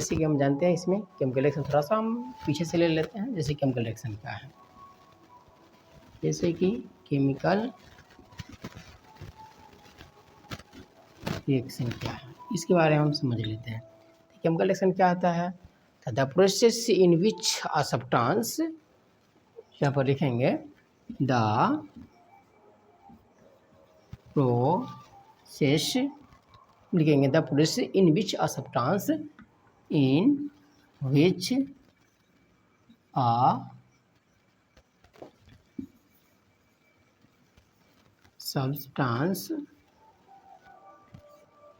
जैसे कि हम जानते हैं इसमें केमिकल रिएक्शन थोड़ा सा हम पीछे से ले लेते हैं। जैसे केमिकल रिएक्शन क्या है, जैसे कि केमिकल रिएक्शन क्या है इसके बारे में हम समझ लेते हैं। केमिकल रिएक्शन क्या होता है, the process in which a substance, यहाँ पर लिखेंगे द प्रोसेस, लिखेंगे the process in which a substance in which a substance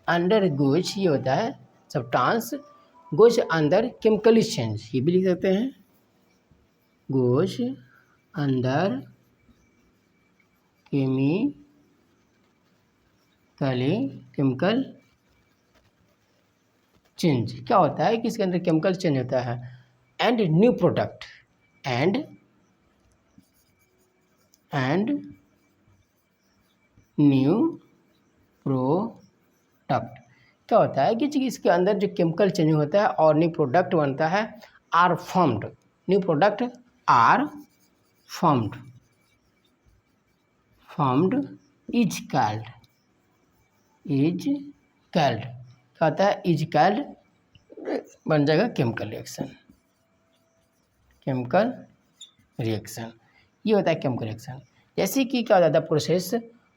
undergoes, ये होता है substance goes under chemically change, ये भी लिख सकते हैं goes under chemical change। क्या होता है कि इसके अंदर केमिकल चेंज होता है and new product and new product. क्या होता है कि इसके अंदर जो केमिकल चेंज होता है और न्यू प्रोडक्ट बनता है, are formed, new product are formed is called क्या होता है, इज कॉल्ड बन जाएगा केमिकल रिएक्शन। ये होता है केमिकल रिएक्शन। जैसे कि क्या होता है प्रोसेस,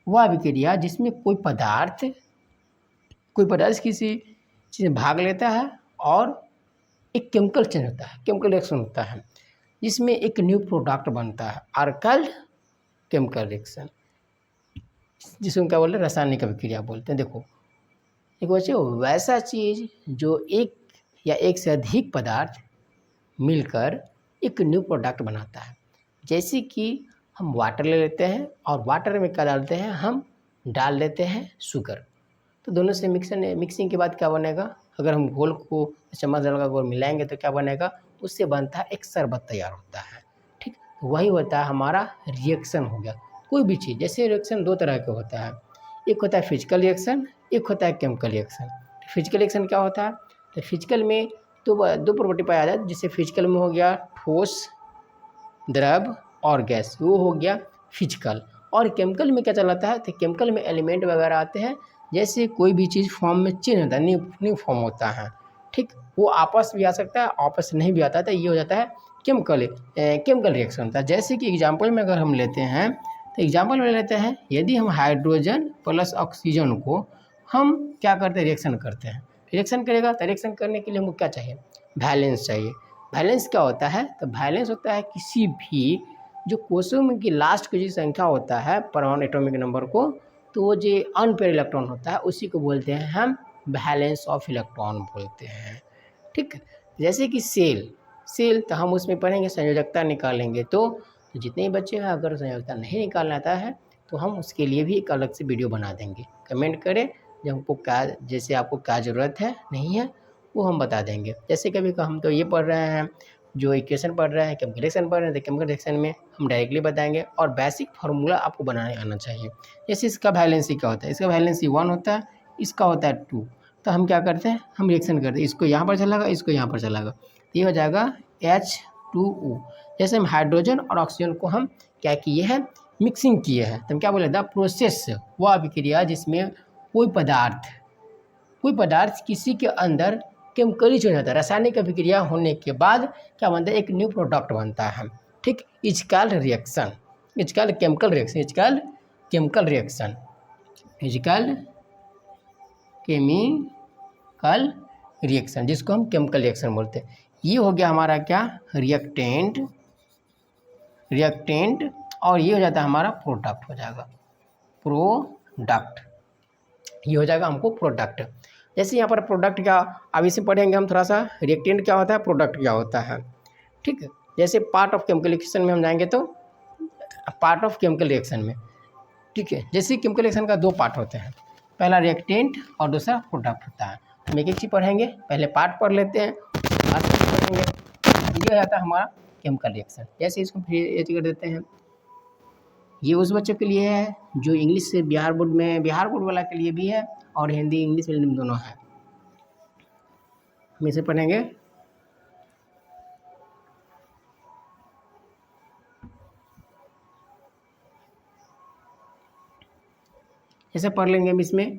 वह अभिक्रिया जिसमें कोई पदार्थ किसी चीज़ में भाग लेता है और एक केमिकल चेंज होता है, केमिकल रिएक्शन होता है जिसमें एक न्यू प्रोडक्ट बनता है, आर कॉल्ड केमिकल रिएक्शन, जिसको क्या बोलते हैं, रासायनिक अभिक्रिया बोलते हैं। देखो बच्चों, वैसा चीज़ जो एक या एक से अधिक पदार्थ मिलकर एक न्यू प्रोडक्ट बनाता है। जैसे कि हम वाटर ले लेते हैं और वाटर में क्या डालते हैं, हम डाल देते हैं शुगर, तो दोनों से मिक्सिंग के बाद क्या बनेगा, अगर हम घोल को चम्मच डालकर घोल मिलाएंगे तो क्या बनेगा, उससे बनता है एक शरबत तैयार होता है। ठीक, वही होता है हमारा रिएक्शन हो गया। कोई भी चीज़, जैसे रिएक्शन दो तरह के होता है, एक होता है फिजिकल रिएक्शन, एक होता है केमिकल रिएक्शन। फिजिकल रिएक्शन क्या होता है, तो फिजिकल में दो प्रॉपर्टी पाया जाता है। जैसे फिजिकल में हो गया ठोस, द्रव और गैस, वो हो गया फिजिकल। और केमिकल में क्या चलाता है, तो केमिकल में एलिमेंट वगैरह आते हैं, जैसे कोई भी चीज़ फॉर्म में चेंज होता है, न्यू फॉर्म होता है। ठीक, वो आपस भी आ सकता है, आपस नहीं भी आता है, तो ये हो जाता है केमिकल रिएक्शन होता है। जैसे कि एग्जाम्पल में अगर हम लेते हैं, तो एग्जाम्पल में लेते हैं, यदि हम हाइड्रोजन प्लस ऑक्सीजन को हम क्या करते हैं, रिएक्शन करते हैं, रिएक्शन करेगा, तो रिएक्शन करने के लिए हमको क्या चाहिए, बैलेंस चाहिए। बैलेंस क्या होता है, तो बैलेंस होता है किसी भी जो कोशों में की लास्ट की जो संख्या होता है परमाणु एटॉमिक नंबर को, तो वो जो अनपेयर इलेक्ट्रॉन होता है उसी को बोलते हैं हम बैलेंस ऑफ इलेक्ट्रॉन बोलते हैं। ठीक, जैसे कि सेल तो हम उसमें पढ़ेंगे संयोजकता निकालेंगे, तो जितने ही बच्चे हैं अगर संयोजकता नहीं निकालना आता है तो हम उसके लिए भी एक अलग से वीडियो बना देंगे। कमेंट करें जब हमको क्या, जैसे आपको क्या ज़रूरत है नहीं है वो हम बता देंगे। जैसे कभी हम तो ये पढ़ रहे हैं, जो इक्वेशन पढ़ रहे हैं, केमिकल रिएक्शन पढ़ रहे हैं, तो केमिकल रिएक्शन में हम डायरेक्टली बताएंगे और बेसिक फार्मूला आपको बनाने आना चाहिए। जैसे इसका वैलेंसी क्या होता है, इसका वैलेंसी 1 होता है, इसका होता है 2, तो हम क्या करते हैं, हम रिएक्शन करते हैं, इसको यहाँ पर चलागा, इसको यहाँ पर चलागा, तो ये हो जाएगा H2O। जैसे हम हाइड्रोजन और ऑक्सीजन को हम क्या किए हैं, मिक्सिंग किए हैं, तो हम क्या बोले, द प्रोसेस वह अभिक्रिया जिसमें कोई पदार्थ किसी के अंदर केमिकली चेंज होता है, रासायनिक अभिक्रिया होने के बाद क्या बनता है, एक न्यू प्रोडक्ट बनता है। ठीक, is called reaction, is called chemical reaction, is called chemical reaction, is called chemical reaction, जिसको हम केमिकल रिएक्शन बोलते हैं। ये हो गया हमारा क्या, रिएक्टेंट, और ये हो जाता है हमारा प्रोडक्ट, हो जाएगा प्रोडक्ट, ये हो जाएगा हमको प्रोडक्ट। जैसे यहाँ पर प्रोडक्ट क्या, अब इसे पढ़ेंगे हम थोड़ा सा, रिएक्टेंट क्या होता है, प्रोडक्ट क्या होता है। ठीक है, जैसे पार्ट ऑफ केमिकल रिएक्शन में हम जाएंगे तो पार्ट ऑफ केमिकल रिएक्शन में, ठीक है, जैसे केमिकल रिएक्शन का दो पार्ट होते हैं, पहला रिएक्टेंट और दूसरा प्रोडक्ट होता है। हम एक एक चीज़ पढ़ेंगे, पहले पार्ट पढ़ लेते हैं, पार्ट पढ़ेंगे, ये आता है हमारा केमिकल रिएक्शन। जैसे इसको फिर कर देते हैं, ये उस बच्चों के लिए है जो इंग्लिश से बिहार बोर्ड वाला के लिए भी है और हिंदी इंग्लिश मीडियम दोनों है। हम इसे पढ़ेंगे। जैसे पढ़ लेंगे हम इसमें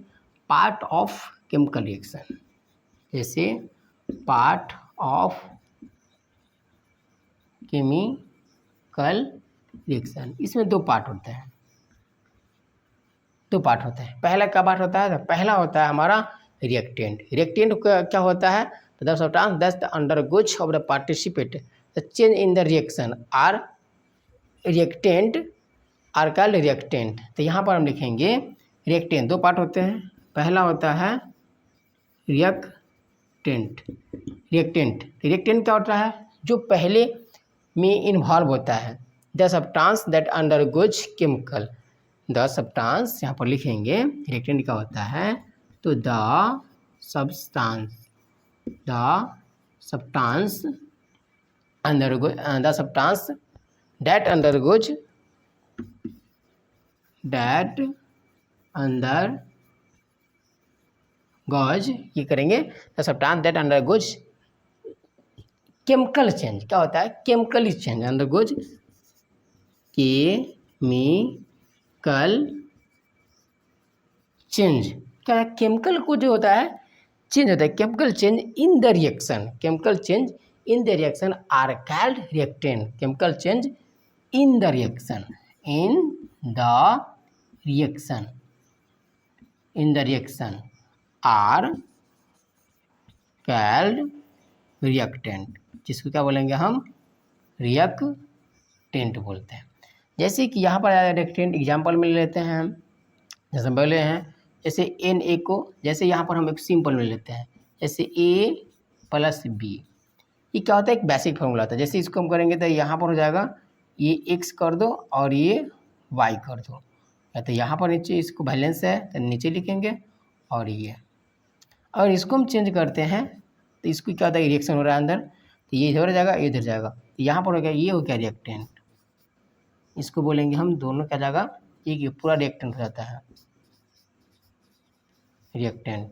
पार्ट ऑफ केमिकल रिएक्शन। जैसे पार्ट ऑफ केमिकल रिएक्शन, इसमें दो पार्ट होते हैं। पहला क्या पार्ट होता है? पहला होता है हमारा रिएक्टेंट। रिएक्टेंट क्या होता है? तो the substance that undergoes of the participate the change in the reaction are reactant are called reactant. तो यहाँ पर हम लिखेंगे रिएक्टेंट। दो पार्ट होते हैं। पहला होता है रिएक्टेंट। रिएक्टेंट क्या होता है? जो पहले में इन्वॉल्व होता है। The substance that undergoes chemical, the substance यहाँ पर लिखेंगे रिएक्टेंट क्या होता है? तो द सब्सटेंस दैट अंडरगोज ये करेंगे the substance that undergoes chemical change. क्या होता है? Chemical change, undergoes chemical change. क्या है? केमिकल को जो होता है चेंज होता है। Chemical change in the reaction, chemical change in the reaction are called reactant. Chemical change in the reaction, are called reactant, जिसको क्या बोलेंगे हम? रिएक्टेंट बोलते हैं। जैसे कि यहाँ पर रिएक्टेंट एग्जाम्पल में लेते हैं हम। जैसे बोले हैं जैसे Na को, जैसे यहाँ पर हम एक सिंपल में लेते हैं जैसे A+B। ये क्या होता है? एक बेसिक फॉर्मूला होता है। जैसे इसको हम करेंगे तो यहाँ पर हो जाएगा ये x कर दो और ये y कर दो। या तो यहाँ पर नीचे इसको बैलेंस है तो नीचे लिखेंगे और ये, और इसको हम चेंज करते हैं तो इसको क्या होता है? रिएक्शन हो रहा है अंदर, तो ये इधर जाएगा, ये इधर जाएगा। तो यहाँ पर हो गया, ये हो गया रिएक्टेंट। इसको बोलेंगे हम दोनों क्या जाएगा? ये पूरा रिएक्टेंट हो जाता है, रिएक्टेंट।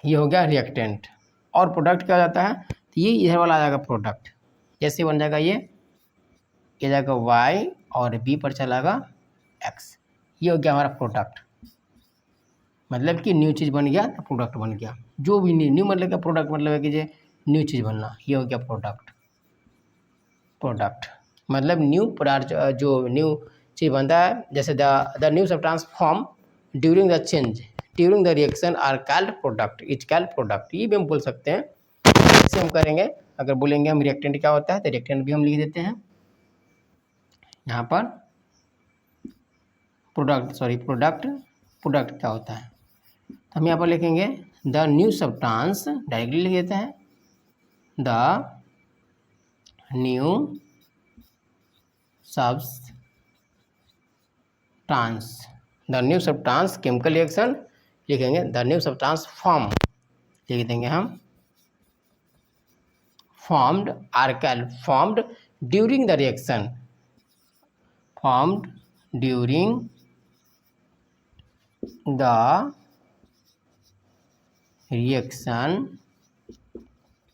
ये हो गया रिएक्टेंट। और प्रोडक्ट क्या हो जाता है? तो ये इधर वाला आ जाएगा प्रोडक्ट। जैसे बन जाएगा ये जाएगा y और b पर चलाएगा x। ये हो गया हमारा प्रोडक्ट। मतलब कि न्यू चीज़ बन गया तो प्रोडक्ट बन गया। जो भी न्यू मतलब क्या? प्रोडक्ट मतलब है कि जो न्यू चीज़ बनना, ये हो गया प्रोडक्ट मतलब न्यू पदार्थ, जो न्यू चीज़ बनता है। जैसे the new substance form during the change during the reaction are called product, is called product. ये भी हम बोल सकते हैं। जैसे हम करेंगे, अगर बोलेंगे हम रिएक्टेंट क्या होता है तो रिएक्टेंट भी हम लिख देते हैं यहाँ पर। प्रोडक्ट क्या होता है तो हम यहाँ पर लिखेंगे द न्यू सब्सटेंस, डायरेक्टली लिख देते हैं the new substance chemical reaction लिखेंगे। द न्यू सब्सटेंस फॉर्म लिख देंगे हम, formed during the reaction,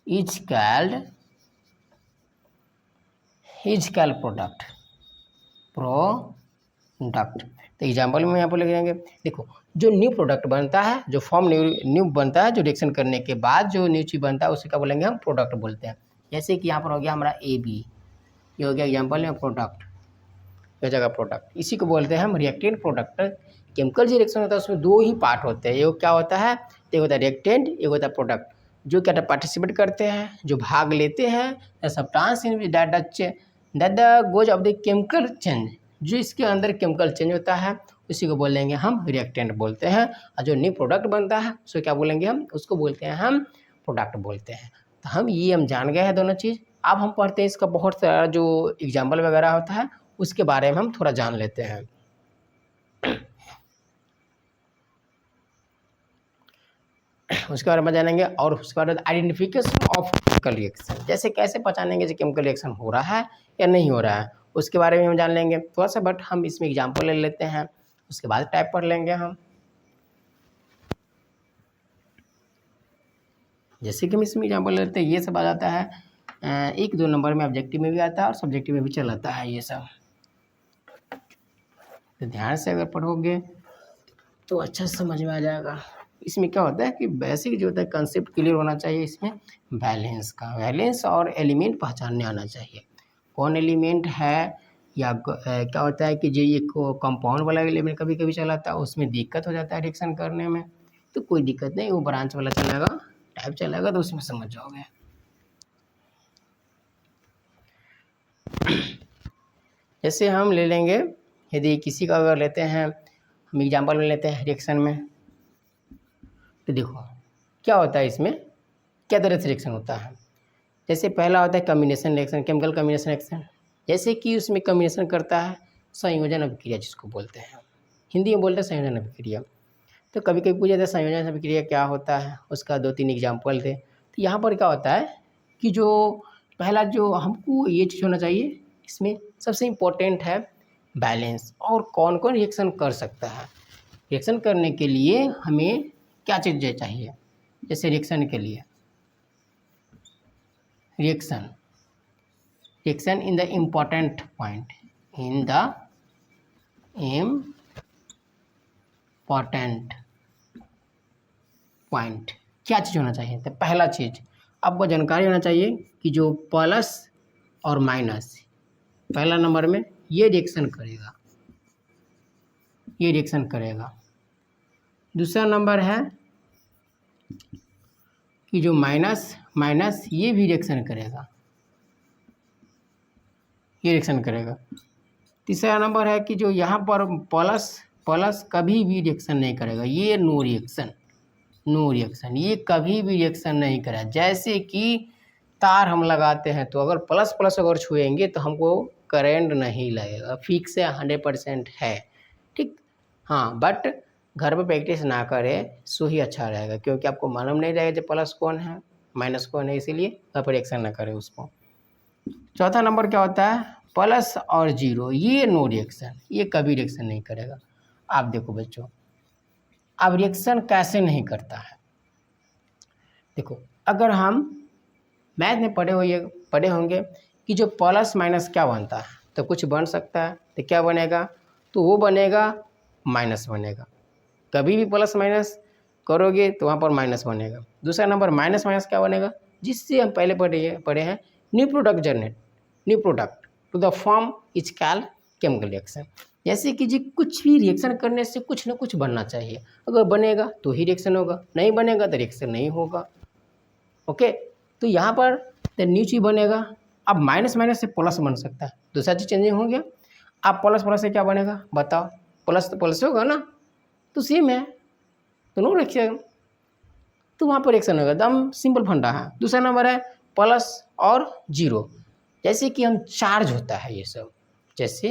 is called product. तो एग्जाम्पल में यहाँ पर लिख देंगे। देखो, जो न्यू प्रोडक्ट बनता है, जो फॉर्म न्यू बनता है, जो रिएक्शन करने के बाद जो न्यू चीज़ बनता है उसे क्या बोलेंगे? हम प्रोडक्ट बोलते हैं। जैसे कि यहाँ पर हो गया हमारा AB, ये हो गया एग्जाम्पल में प्रोडक्ट, ये जगह प्रोडक्ट। इसी को बोलते हैं हम रिएक्टेंट प्रोडक्ट। केमिकल जो रिएक्शन होता है उसमें दो ही पार्ट होते हैं। एक क्या होता है? एक होता है रिएक्टेंट, एक होता है प्रोडक्ट। जो क्या पार्टिसिपेट करते हैं, जो भाग लेते हैं substance in that the goes off the chemical change, जो इसके अंदर केमिकल चेंज होता है उसी को बोलेंगे हम रिएक्टेंट बोलते हैं। और जो न्यू प्रोडक्ट बनता है उसको क्या बोलेंगे? हम उसको बोलते हैं हम प्रोडक्ट बोलते हैं। तो हम जान गए हैं दोनों चीज़। अब हम पढ़ते हैं इसका बहुत सारा जो एग्जाम्पल वगैरह होता है उसके बारे में हम थोड़ा जान लेते हैं। उसके बारे में जानेंगे। और उसके बाद आइडेंटिफिकेशन ऑफ केमिकल रिएक्शन, जैसे कैसे पहचानेंगे जो केमिकल रिएक्शन हो रहा है या नहीं हो रहा है, उसके बारे में हम जान लेंगे थोड़ा सा। बट हम इसमें एग्जाम्पल ले लेते हैं, उसके बाद टाइप पढ़ लेंगे हम। जैसे कि हम इसमें एग्जाम्पल लेते हैं, ये सब आ जाता है 1-2 नंबर में, ऑब्जेक्टिव में भी आता है और सब्जेक्टिव में भी चल आता है ये सब। तो ध्यान से अगर पढ़ोगे तो अच्छा समझ में आ जाएगा। इसमें क्या होता है कि बेसिक जो होता है कंसेप्ट क्लियर होना चाहिए इसमें, बैलेंस का, बैलेंस और एलिमेंट पहचानने आना चाहिए। कौन एलिमेंट है या क्या होता है कि जो ये कंपाउंड वाला एलिमेंट कभी कभी चलाता है, उसमें दिक्कत हो जाता है रिएक्शन करने में, तो कोई दिक्कत नहीं, वो ब्रांच वाला चलेगा, टाइप चलेगा, तो उसमें समझ जाओगे। जैसे हम ले लेंगे, यदि किसी का अगर लेते हैं, हम एग्जाम्पल में लेते हैं रिएक्शन में, तो देखो क्या होता है इसमें, क्या तरह से रिएक्शन होता है। जैसे पहला होता है combination reaction, chemical combination reaction, जैसे कि उसमें कम्बिनेशन करता है संयोजन अभिक्रिया जिसको बोलते हैं, हिंदी में बोलते हैं संयोजन अभिक्रिया। तो कभी कभी पूछा जाता है संयोजन अभिक्रिया क्या होता है, उसका 2-3 एग्जाम्पल थे। तो यहाँ पर क्या होता है कि जो पहला जो हमको ये चीज़ होना चाहिए, इसमें सबसे इम्पोर्टेंट है बैलेंस, और कौन कौन रिएक्शन कर सकता है। रिएक्शन करने के लिए हमें क्या चीज़ें चाहिए, जैसे रिएक्शन के लिए reaction in the important point, in the important point क्या चीज़ होना चाहिए। तो पहला चीज़ आपको जानकारी होना चाहिए कि जो प्लस और माइनस, पहला नंबर में ये रिएक्शन करेगा, ये रिएक्शन करेगा। दूसरा नंबर है कि जो माइनस माइनस ये भी रिएक्शन करेगा, ये रिएक्शन करेगा। तीसरा नंबर है कि जो यहाँ पर प्लस प्लस कभी भी रिएक्शन नहीं करेगा, ये नो रिएक्शन, नो रिएक्शन, ये कभी भी रिएक्शन नहीं करेगा। जैसे कि तार हम लगाते हैं, तो अगर प्लस प्लस अगर छुएंगे तो हमको करंट नहीं लगेगा, फिक्स है, 100% है, ठीक। हाँ, बट घर पे प्रैक्टिस ना करें सो ही अच्छा रहेगा, क्योंकि आपको मालूम नहीं रहेगा जो प्लस कौन है माइनस कौन है, इसीलिए घर पर रिएक्शन ना करें उसको। चौथा नंबर क्या होता है, प्लस और जीरो, ये नो रिएक्शन, ये कभी रिएक्शन नहीं करेगा। आप देखो बच्चों, अब रिएक्शन कैसे नहीं करता है, देखो अगर हम मैथ में पढ़े होंगे कि जो प्लस माइनस क्या बनता है, तो कुछ बन सकता है, तो क्या बनेगा, तो वो बनेगा माइनस बनेगा। कभी भी प्लस माइनस करोगे तो वहाँ पर माइनस बनेगा। दूसरा नंबर माइनस माइनस क्या बनेगा, जिससे हम पहले पढ़े हैं new product generate, new product to the form is called chemical reaction. जैसे कि जी कुछ भी रिएक्शन करने से कुछ ना कुछ बनना चाहिए, अगर बनेगा तो ही रिएक्शन होगा, नहीं बनेगा तो रिएक्शन नहीं होगा। ओके, तो यहाँ पर तो न्यू चीज बनेगा। अब माइनस माइनस से प्लस बन सकता है, दूसरा चीज चेंजिंग हो गया। अब प्लस प्लस से क्या बनेगा बताओ, प्लस तो प्लस होगा ना, तो सेम है, दोनों रिएक्शन, तो वहाँ पर रिएक्शन होगा, एकदम सिंपल फंडा है। दूसरा नंबर है प्लस और जीरो, जैसे कि हम चार्ज होता है ये सब, जैसे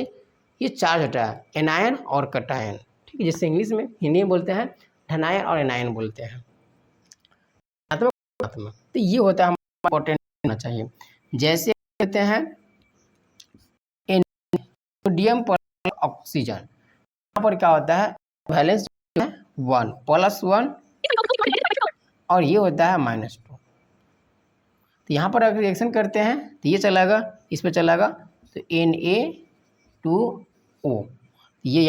ये चार्ज होता है एनायन और कटायन, ठीक है, जैसे इंग्लिश में हिंदी में बोलते हैं धनायन और एनायन बोलते हैं, धनात्मक। तो ये होता है हमारा इंपॉर्टेंट होना चाहिए। जैसे कहते हैं सोडियम पर ऑक्सीजन, यहाँ पर क्या होता है वैलेंस 1 +1 और ये होता है -2। तो यहाँ पर अगर रिएक्शन करते हैं तो ये चलेगा, इस पर चलेगा, तो Na2O, ये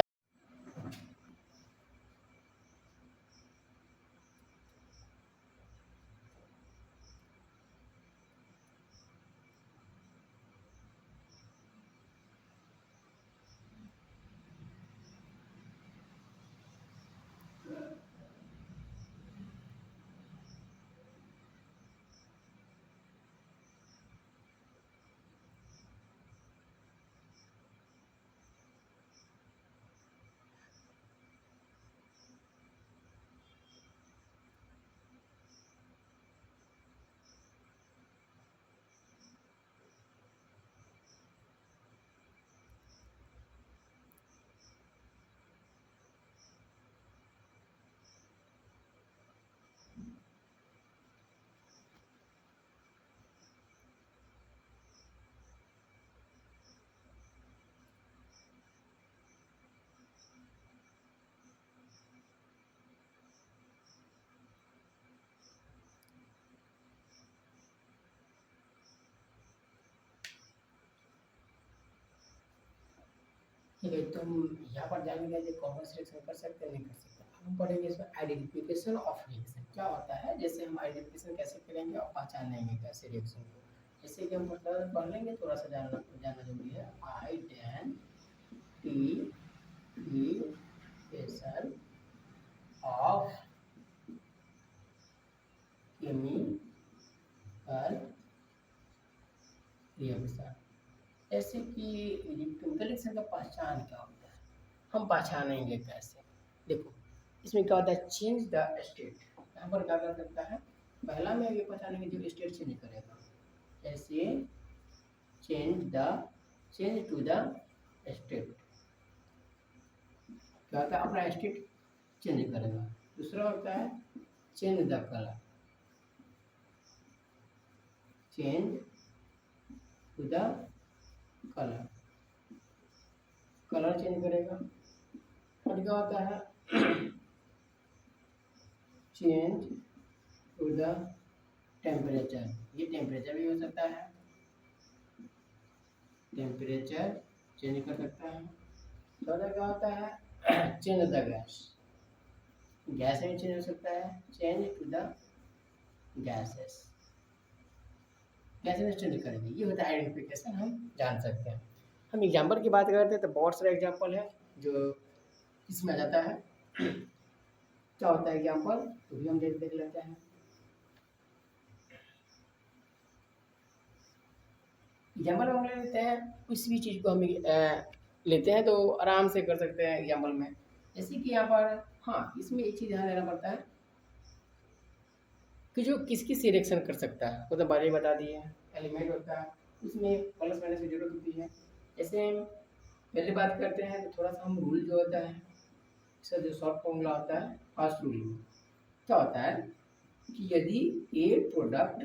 ठीक है, तो हम यहाँ पर जानेंगे कि कौन सा सिलेक्शन कर सकते हैं, नहीं कर सकते। हम पढ़ेंगे इसमें आइडेंटिफिकेशन ऑफ रिएक्शन क्या होता है, जैसे हम आइडेंटिफिकेशन कैसे करेंगे और पहचान लेंगे कैसे रिएक्शन को। जैसे कि हम पढ़ लेंगे, थोड़ा सा जानना जरूरी है। आइडेंटिफिकेशन ऑफ केमिकल रिएक्शन, जैसे कि केमिकल रिएक्शन का पहचान क्या होता है, हम पहचानेंगे कैसे। देखो इसमें क्या होता है, चेंज द स्टेट। यहाँ पर क्या कर सकता है, पहला में ये पहचानेंगे जो स्टेट चेंज करेगा, जैसे चेंज टू द स्टेट, क्या होता है अपना स्टेट चेंज करेगा। दूसरा होता है change the colour, change to the colour, colour change करेगा। और क्या होता है चेंज टू द टेम्परेचर, ये टेम्परेचर भी हो सकता है, टेम्परेचर चेंज कर सकता है। चौथा क्या होता है चेंज द गैस, गैस में चेंज हो सकता है, change to the gases, gas में चेंज करेंगे। ये होता है आइडेंटिफिकेशन, हम जान सकते हैं। हम एग्जाम्पल की बात करते हैं तो बहुत सारा एग्जाम्पल है जो इसमें आ जाता है। क्या होता है एग्जाम्पल, तो भी हम देख लेते हैं। एग्जाम्पल हम ले लेते हैं, किसी भी चीज़ को हम लेते हैं तो आराम से कर सकते हैं एग्जाम्पल में। जैसे कि यहाँ पर हाँ, इसमें एक चीज़ ध्यान देना पड़ता है कि जो किस किस रिएक्शन कर सकता है, वो तो बारे में बता दिए हैं। एलिमेंट होता है, उसमें प्लस माइनस की जरूरत होती है। जैसे हम पहले बात करते हैं तो थोड़ा सा हम रूल जो होता है, इसका जो शॉर्ट फॉर्मूला होता है फर्स्ट रूल, क्या होता है कि यदि ए प्रोडक्ट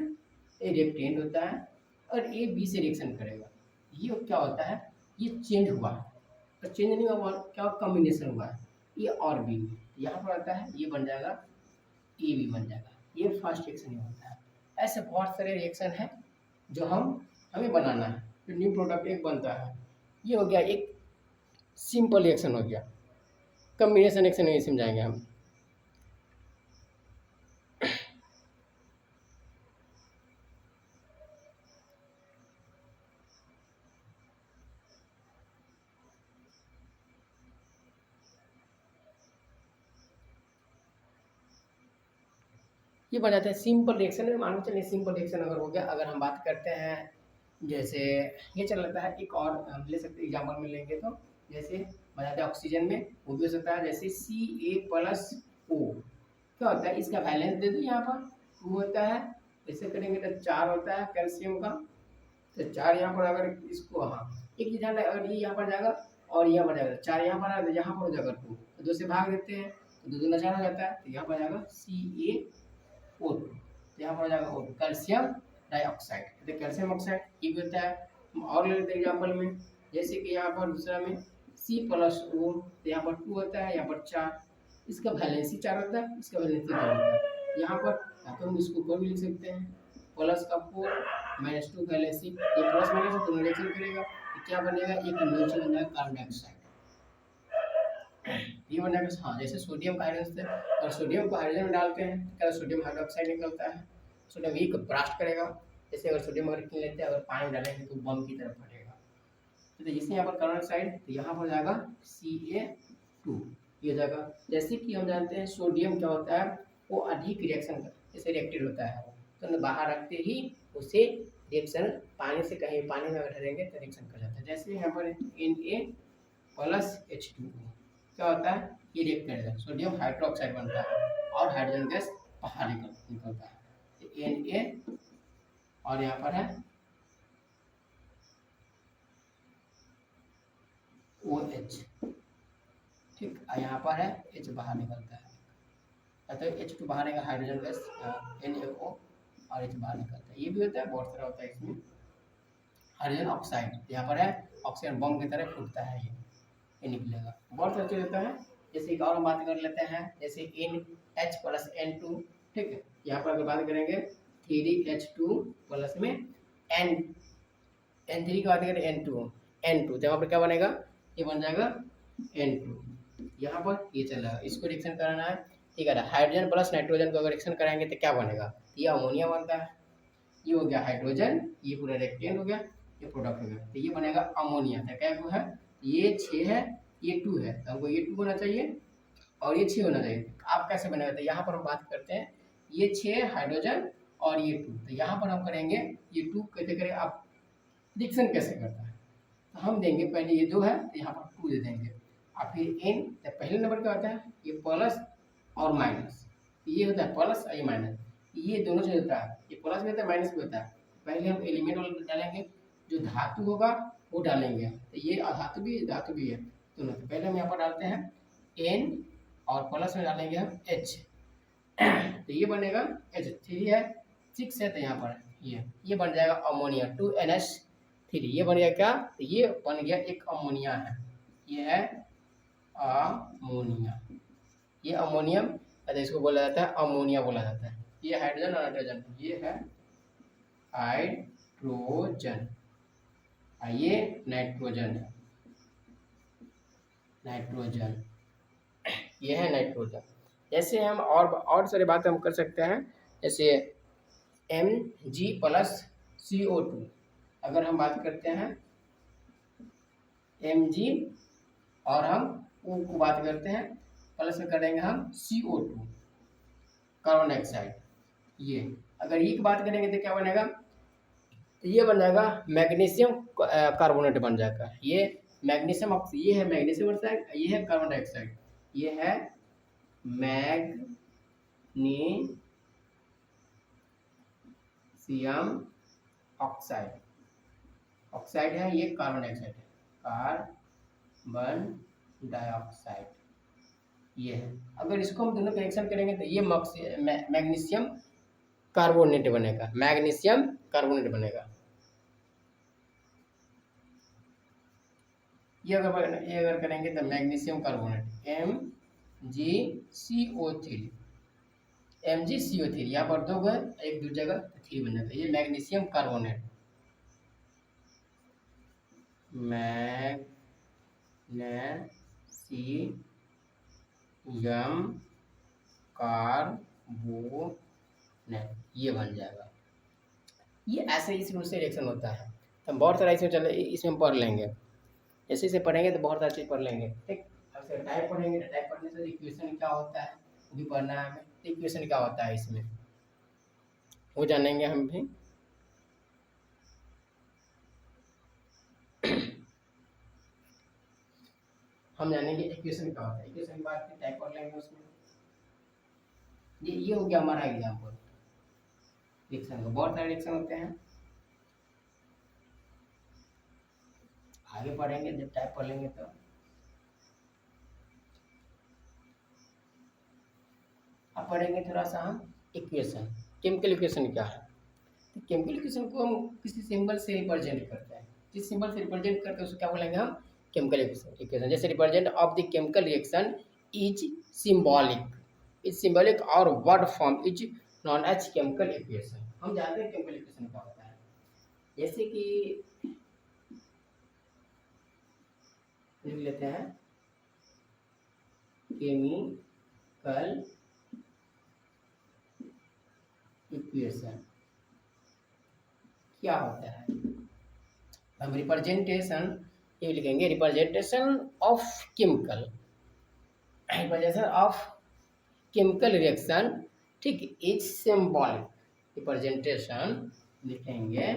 ए रिएक्टेंट होता है और ए बी से रिएक्शन करेगा, ये क्या होता है, ये चेंज हुआ है, तो चेंज नहीं हुआ, क्या कॉम्बिनेशन हुआ है ए और बी में, यहाँ पर आता है ये बन जाएगा ए बी बन जाएगा, ये फर्स्ट रिएक्शन ही होता है। ऐसे बहुत सारे रिएक्शन हैं जो हमें बनाना है, जो न्यू प्रोडक्ट एक बनता है। ये हो गया एक सिंपल रिएक्शन हो गया, कॉम्बिनेशन रिएक्शन नहीं समझाएंगे हम। ये बन जाता है सिंपल रिएक्शन में, मान लो चलिए सिंपल रिएक्शन अगर हो गया। अगर हम बात करते हैं जैसे ये चल रहा है, एक और हम ले सकते एग्जाम्पल में लेंगे तो जैसे बताते हैं ऑक्सीजन में वो भी हो सकता है, जैसे Ca+O क्या होता है, इसका वैलेंस दे दो यहाँ पर 2 होता है, ऐसे करेंगे तो 4 होता है कैल्शियम का, तो 4 यहाँ पर अगर इसको हाँ एक चीज ध्यान, अगर ये यहाँ पर जाएगा और यहाँ पर जाएगा, 4 यहाँ पर आया तो यहाँ पर हो जाएगा 2, तो 2 से भाग देते हैं तो 2 दूना 4 हो जाता है, तो यहाँ पर जाएगा CaO2, तो यहाँ पर हो जाएगा O2 कैल्शियम डाइऑक्साइड, तो कैल्शियम ऑक्साइड ये भी होता है। हम और ले लेते हैं एग्जाम्पल में, जैसे कि यहाँ पर दूसरा में C+O, तो यहाँ पर 2 होता है, यहाँ पर 4, इसका वैलेंसी 4 होता है, इसका वैलेंसी 2 होता है। यहाँ पर या तो हम इसको ऊपर भी लिख सकते हैं, प्लस का 4 -2 वैलेंसी, ये प्लस माइनस दोनों रिएक्शन करेगा तो क्या बनेगा, एक नीचे बन जाएगा कार्बन डाइऑक्साइड, ये बन जाएगा। हाँ जैसे सोडियम का आयरन से और सोडियम को हाइड्रोजन में डालते हैं तो क्या सोडियम हाइड्रोक्साइड निकलता है, सोडियम एक ब्रास्ट करेगा। जैसे अगर सोडियम अगर किन लेते हैं, अगर पानी डालेंगे तो बम की तरफ फटेगा, तो जैसे यहाँ पर कार्बन डाइऑक्साइड तो यहाँ पर जाएगा Ca2, ये जाएगा। जैसे कि हम जानते हैं सोडियम क्या होता है, वो अधिक रिएक्शन जैसे रिएक्टेड होता है, तो बाहर रखते ही उसे रिएक्शन पानी से कहीं पानी में अगर डालेंगे तो रिएक्शन कर जाता है। जैसे यहाँ पर Na+H2O क्या होता है, ये रिएक्ट करेगा, सोडियम हाइड्रोक्साइड बनता है और हाइड्रोजन गैस बाहर निकलता है, तो Na और यहाँ पर है OH, ठीक, यहाँ पर है H बाहर निकलता है, अतः H2 बाहर निकल हाइड्रोजन गैस NaO और H बाहर निकलता है। ये भी होता है, बहुत सारा होता है इसमें। हाइड्रोजन ऑक्साइड यहाँ पर है, ऑक्सीजन बम की तरह फूटता है, ये निकलेगा, बहुत सारा चीज होता है। जैसे एक और हम बात कर लेते हैं, जैसे NH+N2, ठीक है, यहाँ पर अगर बात करेंगे 3H2 प्लस में N3 की बात करें N2 तो यहाँ पर क्या बनेगा, ये बन जाएगा N2। यहाँ पर ये चल रहा है, इसको रिएक्शन कराना है, ठीक है। हाइड्रोजन प्लस नाइट्रोजन को अगर रिएक्शन कराएंगे तो क्या बनेगा, ये अमोनिया बनता है। ये हो गया हाइड्रोजन, ये पूरा रिएक्टेंट हो गया, ये प्रोडक्ट हो गया, तो ये बनेगा अमोनिया। तो क्या है, ये 6 है, ये 2 है, तो हमको ये 2 होना चाहिए और ये 6 होना चाहिए। आप कैसे बनेगा, तो यहाँ पर हम बात करते हैं, ये 6 हाइड्रोजन और ये 2, तो यहाँ पर हम करेंगे ये 2 कैसे करें, आप रिएक्शन कैसे करता है, तो हम देंगे पहले ये 2 है तो यहाँ पर 2 दे देंगे, और फिर n, तो पहले नंबर क्या होता है, ये प्लस और माइनस, ये होता है प्लस और ये माइनस, ये दोनों से होता है, ये प्लस भी होता है माइनस भी होता है। पहले हम एलिमेंट वाला डालेंगे, जो धातु होगा वो डालेंगे, तो ये अधातु भी धातु भी है दोनों। तो पहले हम यहाँ पर डालते हैं n और प्लस में डालेंगे हम H, तो ये बनेगा H3 है, 6 है, तो यहाँ पर ये बन जाएगा अमोनिया 2NH3। ये बन गया क्या, तो ये बन गया एक अमोनिया है, ये है अमोनिया, ये अमोनियम, अरे इसको बोला जाता है अमोनिया बोला जाता है। ये हाइड्रोजन और नाइट्रोजन, ये है हाइड्रोजन, ये नाइट्रोजन है, नाइट्रोजन, ये है नाइट्रोजन। जैसे हम और सारी बात हम कर सकते हैं, जैसे Mg प्लस CO2, अगर हम बात करते हैं Mg और हम O को बात करते हैं, प्लस में करेंगे हम CO2 कार्बन डाइऑक्साइड। ये अगर ये की बात करेंगे तो क्या बनेगा, तो ये बन जाएगा मैग्नीशियम कार्बोनेट बन जाएगा। ये मैग्नीशियम, ये है मैग्नीशियम ऑक्साइड, ये है कार्बन डाइऑक्साइड, ये है मैग्नीशियम ऑक्साइड, ऑक्साइड है, ये कार्बन डाइऑक्साइड है, कार्बन डाइऑक्साइड ये है। अगर इसको हम दोनों कनेक्शन करेंगे तो ये मैग्नीशियम कार्बोनेट बनेगा, मैग्नीशियम कार्बोनेट बनेगा। ये अगर करेंगे तो मैग्नीशियम कार्बोनेट MgCO3, MgCO3, यहाँ पर 2 है, एक दूसरी जगह 3 बन जाता है, ये मैग्नीशियम कार्बोनेट, मैग्नीशियम कार्बोनेट, ये बन जाएगा। ये ऐसे इस रूल से रिएक्शन होता है, तो हम बहुत सारा इसमें चले, इसमें हम पढ़ लेंगे, जैसे इसे पढ़ेंगे तो बहुत सारी चीज़ पढ़ लेंगे, ठीक। अब से टाइप पढ़ेंगे, तो टाइप पढ़ने से इक्वेशन क्या होता है वो भी पढ़ना है हमें, इक्वेशन क्या होता है इसमें वो जानेंगे हम भी। हम जानेंगे इक्वेशन क्या होता है, इक्वेशन की बात टाइप पढ़ लेंगे उसमें। ये हो गया हमारा एग्जाम्पल रिएक्शन का, बहुत सारे रिएक्शन होते हैं, आगे पढ़ेंगे जब टाइप पढ़ लेंगे तो। अब पढ़ेंगे थोड़ा सा हम इक्वेशन, केमिकल इक्वेशन क्या है। तो केमिकल इक्वेशन को हम किसी सिंबल से रिप्रेजेंट करते हैं, जिस सिंबल से रिप्रेजेंट करते हैं उसको क्या बोलेंगे हम, केमिकल इक्वेशन। जैसे represent of the chemical reaction is symbolic, और word form is known as chemical equation. हम जानते हैं केमिकल इक्वेशन क्या होता है, जैसे कि लिख लेते हैं केमिकल इक्वेशन क्या होता है। हम रिप्रेजेंटेशन ये लिखेंगे, representation of chemical, representation of chemical reaction, ठीक, इज सिंबॉलिक। रिप्रेजेंटेशन लिखेंगे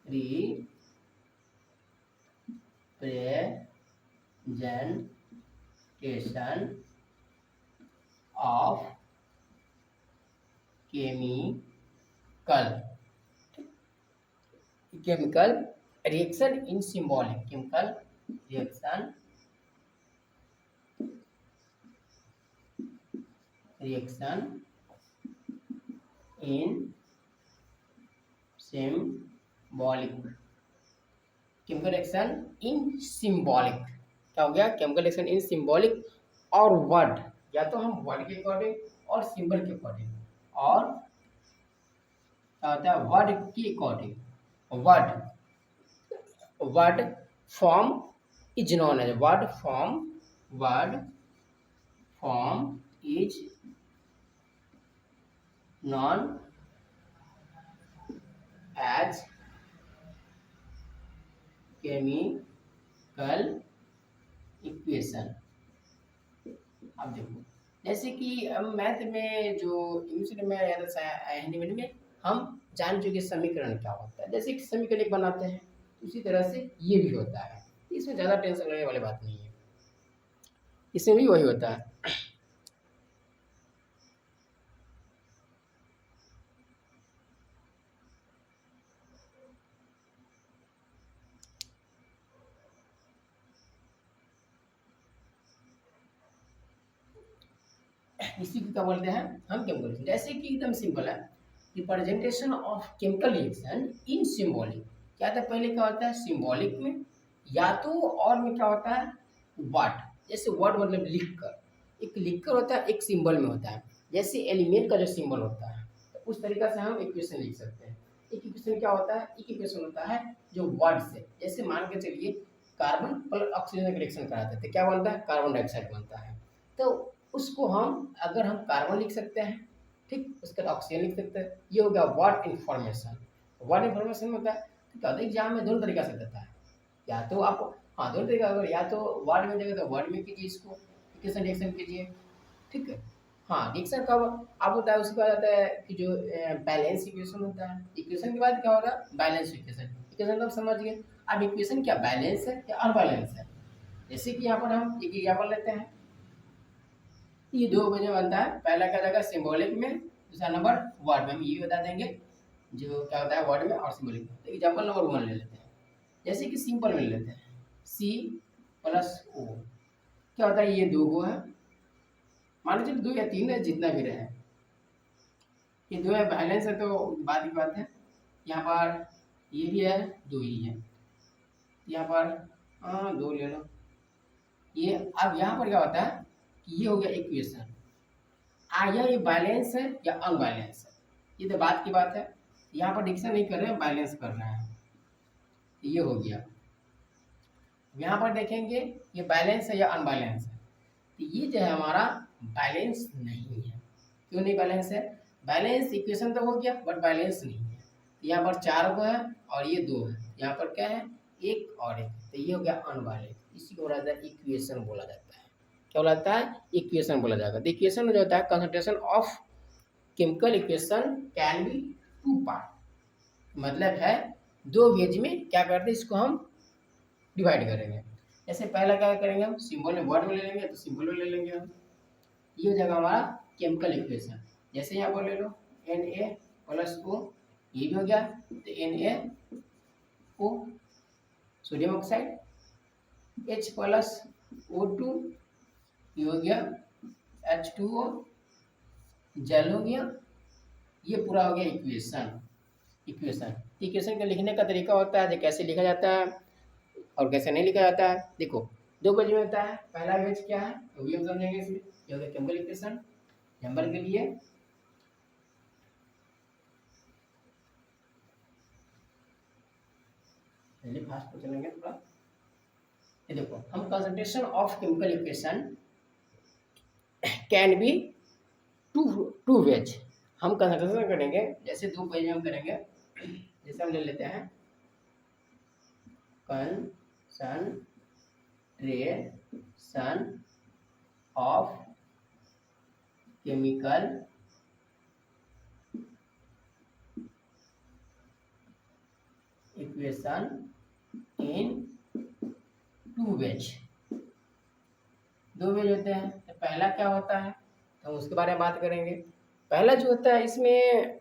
representation of chemical reaction in symbolic, chemical reaction in symbolic, chemical reaction in symbolic क्या हो गया, केमिकल रिएक्शन इन सिंबॉलिक और वर्ड, या तो हम वर्ड के अकॉर्डिंग और सिंबल के अकॉर्डिंग, और क्या होता है वर्ड के according, word form is known as word form is known as chemical equation. अब देखो, जैसे कि मैथ में जो इंग्लिश में या हिंदी में हम जान चुके समीकरण क्या होता है, जैसे कि समीकरण एक बनाते हैं उसी तरह से ये भी होता है, इसमें ज़्यादा टेंशन लेने वाली बात नहीं है, इसमें भी वही होता है। इसी को क्या बोलते हैं हम केमिकल, जैसे कि एकदम सिंपल है, representation of chemical reaction in symbolic. क्या था पहले, क्या होता है सिंबॉलिक में, या तो और में क्या होता है वर्ड, जैसे वर्ड मतलब लिख कर, एक लिख कर होता है, एक सिंबल में होता है, जैसे एलिमेंट का जो सिंबल होता है तो उस तरीका से हम इक्वेशन लिख सकते हैं। एक इक्वेशन क्या होता है, एक इक्वेशन होता है जो वर्ड से, जैसे मान के चलिए कार्बन प्लस ऑक्सीजन का रिएक्शन कराते थे, क्या बनता है कार्बन डाइऑक्साइड बनता है, तो उसको हम अगर हम कार्बन लिख सकते हैं, ठीक, उसके बाद ऑक्सीजन लिख सकते हैं, ये हो गया वर्ड इन्फॉर्मेशन। वर्ड इन्फॉर्मेशन होता है तो क्या होता है एग्जाम में दोनों तरीका से देता है, या तो आप, हाँ दोनों तरीका, अगर या तो वर्ड में देगा तो वर्ड में कीजिए, इसको इक्वेशन रिएक्शन कीजिए, ठीक है। हाँ रिएक्शन कब अब होता है, उसके बाद आता है कि जो बैलेंस इक्वेशन होता है, इक्वेशन के बाद क्या होगा बैलेंस इक्वेशन। इक्वेशन तो आप समझ गए, अब इक्वेशन क्या बैलेंस है या अनबैलेंस है। जैसे कि यहाँ पर हम एक एग्जाम्पल लेते हैं, ये दो वजह बनता है, पहला क्या रहेगा सिंबॉलिक में, दूसरा नंबर वर्ड में। हम ये बता देंगे जो क्या होता है वर्ड में और सिंबॉलिक में। तो एग्जाम्पल नंबर 1 ले लेते हैं, जैसे कि सिंपल में ले लेते हैं, सी प्लस ओ, क्या होता है ये दो गो है, मान लीजिए 2 या 3 है जितना भी रहे, ये दो है बैलेंस है तो बात की बात है। यहाँ पर ये भी है, 2 ही है, यहाँ पर हाँ 2 ले लो ये। अब यहाँ पर क्या होता है कि ये हो गया इक्वेशन, आया ये बैलेंस है या अनबैलेंस है, ये तो बात की बात है। यहाँ पर डिक्शन नहीं कर रहे हैं, बैलेंस कर रहे हैं, ये हो गया। यहाँ पर देखेंगे ये बैलेंस है या अनबैलेंस है, तो ये जो है हमारा बैलेंस नहीं है। क्यों नहीं बैलेंस है, बैलेंस इक्वेशन तो हो गया बट बैलेंस नहीं है। यहाँ पर 4 को है और ये 2 है, यहाँ पर क्या है 1 और 1, तो ये हो गया अनबैलेंस। इसी को बोला जाता है इक्वेशन बोला जाता है, क्या बोला जाता है इक्वेशन बोला जाएगा। तो इक्वेशन जो होता है concentration of chemical equation can B 2 part, मतलब है 2 वेज में क्या करते हैं इसको हम डिवाइड करेंगे। जैसे पहला क्या करेंगे हम सिंबल में वर्ड में ले लेंगे, तो सिंबल में ले लेंगे हम, ये हो जाएगा हमारा केमिकल इक्वेशन। जैसे यहाँ पर ले लो Na प्लस ओ, ये भी हो गया, तो NaO sodium oxide, H plus O2 ये हो गया H2O जल हो गया। ये पूरा हो गया इक्वेशन। इक्वेशन का लिखने का तरीका होता है, कैसे लिखा जाता है और कैसे नहीं लिखा जाता है। देखो 2 पेज में होता है, पहला पेज क्या है वो भी हम समझेंगे इसमें, ये हो गया केमिकल इक्वेशन। नंबर के लिए पहले फास्ट पर चलेंगे थोड़ा, ये देखो हम concentration of chemical equation can be two ways, हम कंसंट्रेशन करेंगे जैसे 2 पेज में हम करेंगे। जैसे हम ले लेते हैं concentration of chemical equation in 2 ways, 2 ways होते हैं। तो पहला क्या होता है तो उसके बारे में बात करेंगे। पहला जो होता है इसमें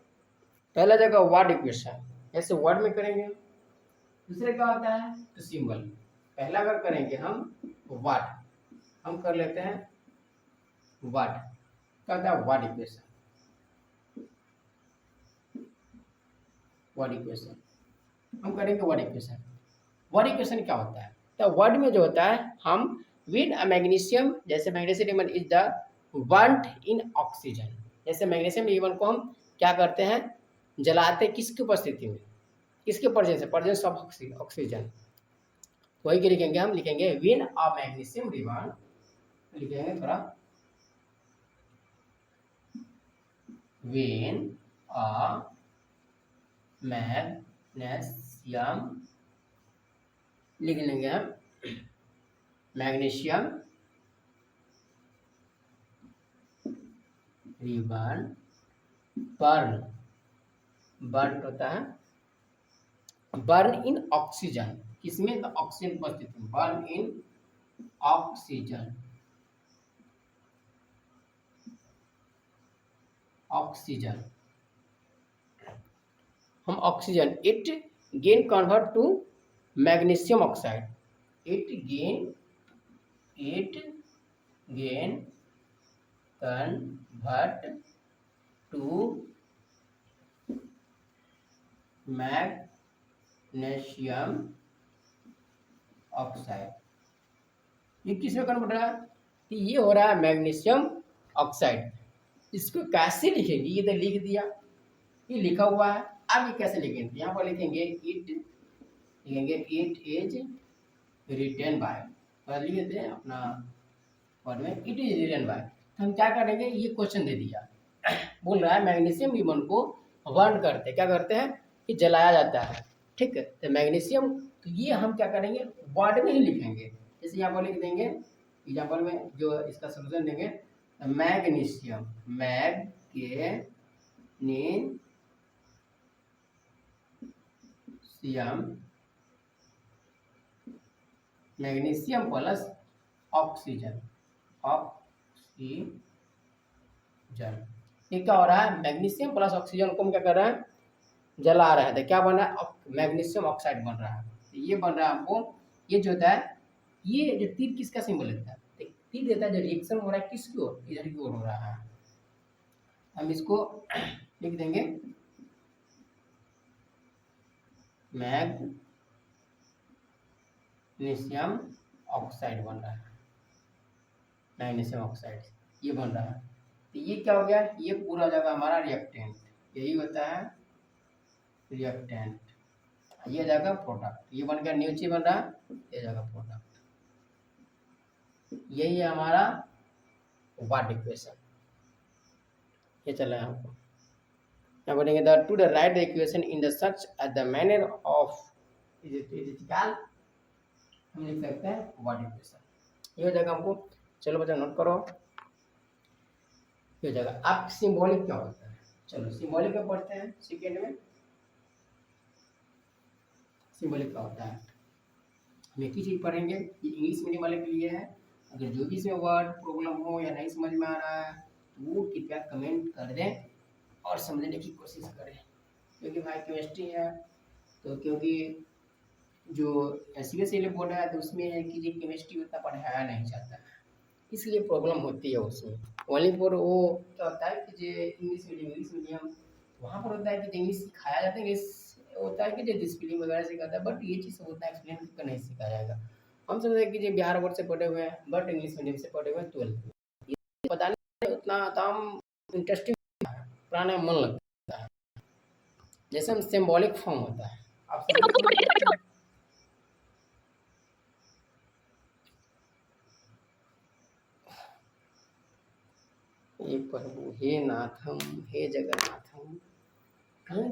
पहला जगह वर्ड इक्वेशन, जैसे वर्ड में करेंगे। दूसरे क्या होता है तो सिंबल। पहला अगर करेंगे हम वर्ड, हम कर लेते हैं वर्ड, क्या होता है वर्ड इक्वेशन, वर्ड इक्वेशन हम करेंगे वर्ड इक्वेशन। वर्ड इक्वेशन क्या होता है तो वर्ड में जो होता है हम विद मैग्नीशियम, जैसे magnesium is the want in oxygen, जैसे मैग्नीशियम E1 को हम क्या करते हैं जलाते किसकी उपस्थिति में, किसके प्रेजेंस से, प्रेजेंस ऑफ ऑक्सीजन। तो वही के लिखेंगे, हम लिखेंगे व्हेन अ मैग्नीशियम रिबॉन्ड, लिखेंगे थोड़ा, व्हेन अ मैग्नीशियम, लिख लेंगे हम मैग्नीशियम रिबॉन्ड बर्न, बर्न होता है बर्न इन ऑक्सीजन, किसमें, तो ऑक्सीजन उपस्थित है, बर्न इन ऑक्सीजन, ऑक्सीजन, हम oxygen, it gain convert to magnesium oxide, it gain convert to magnesium oxide, ये किसमें कन्वर्ट हो रहा है, कि ये हो रहा है मैग्नीशियम ऑक्साइड। इसको कैसे लिखेंगे, ये तो लिख दिया, ये लिखा हुआ है, अब ये कैसे लिखेंगे, यहाँ पर लिखेंगे इट इज रिटन बाय, तो लिख देते हैं अपना वर्ड में, इट इज रिटन बाय। तो हम क्या करेंगे, ये क्वेश्चन दे दिया, बोल रहा है मैग्नीशियम रिबन को बर्न करते, क्या करते हैं कि जलाया जाता है, ठीक है, तो मैग्नीशियम, तो ये हम क्या करेंगे वर्ड में ही लिखेंगे, जैसे यहाँ पर लिख देंगे एग्जाम्पल में जो इसका सोल्यूशन देंगे, मैग्नीशियम मैग्नीशियम प्लस ऑक्सीजन, ये क्या हो रहा है, मैग्नीशियम प्लस ऑक्सीजन को हम क्या कर रहे हैं, जला रहे हैं, तो क्या बन रहा है, मैग्नीशियम ऑक्साइड बन रहा है, तो ये बन रहा है हमको, ये जो होता है, ये जो तीर किसका सिंबल देता है, तो तीर देता है जो रिएक्शन हो रहा है किसकी ओर, इधर की ओर हो रहा है, हम इसको लिख देंगे मैग्नीशियम ऑक्साइड बन रहा है, मैग्नीशियम ऑक्साइड ये बन रहा है, तो ये क्या हो गया, ये पूरा जगह हमारा रिएक्टेंट, यही होता है रिएक्टेंट, ये जगह प्रोडक्ट, ये बन गया न्यूची बन रहा है, ये जगह प्रोडक्ट, यही है हमारा वाट इक्वेशन, ये चल रहा है हमको। now बोलेंगे the to the write the equation in the such at the manner of इजिकल, हम लिख सकते हैं वाट इक्वेशन, ये हो जाएगा हमको। चलो बच्चा नोट करो, ये हो जाएगा। अब सिंबॉलिक क्या होता है, चलो सिंबॉलिक का पढ़ते हैं सेकेंड में, सिंबॉलिक क्या होता है, हम एक ही चीज पढ़ेंगे, ये इंग्लिश मीडियम वाले के लिए है, अगर जो भी इसमें वर्ड प्रॉब्लम हो या नहीं समझ में आ रहा है तो वो कृपया कमेंट कर दें और समझने की कोशिश करें, क्योंकि भाई केमिस्ट्री है, तो क्योंकि जो सीबीएसई बोर्ड है तो उसमें है कि जो केमिस्ट्री उतना पढ़ाया नहीं जाता है, इसलिए प्रॉब्लम होती है उसमें, ओनली फॉर वो क्या होता है कि जो इंग्लिश मीडियम वहाँ पर होता है कि इंग्लिश सिखाया जाता है, इंग्लिश होता है कि जो स्पेलिंग वगैरह सिखाता है, बट ये चीज़ होता है एक्सप्लेन करके नहीं सिखाया जाएगा। हम समझते हैं कि जो बिहार बोर्ड से पढ़े हुए हैं बट इंग्लिश मीडियम से पढ़े हुए हैं 12th में, पता नहीं उतना काम इंटरेस्टिंग पढ़ाने में मन लगता है, जैसे हम सिंबॉलिक फॉर्म होता है, आप हे प्रभु हे नाथम हे जगन्नाथम, कहाँ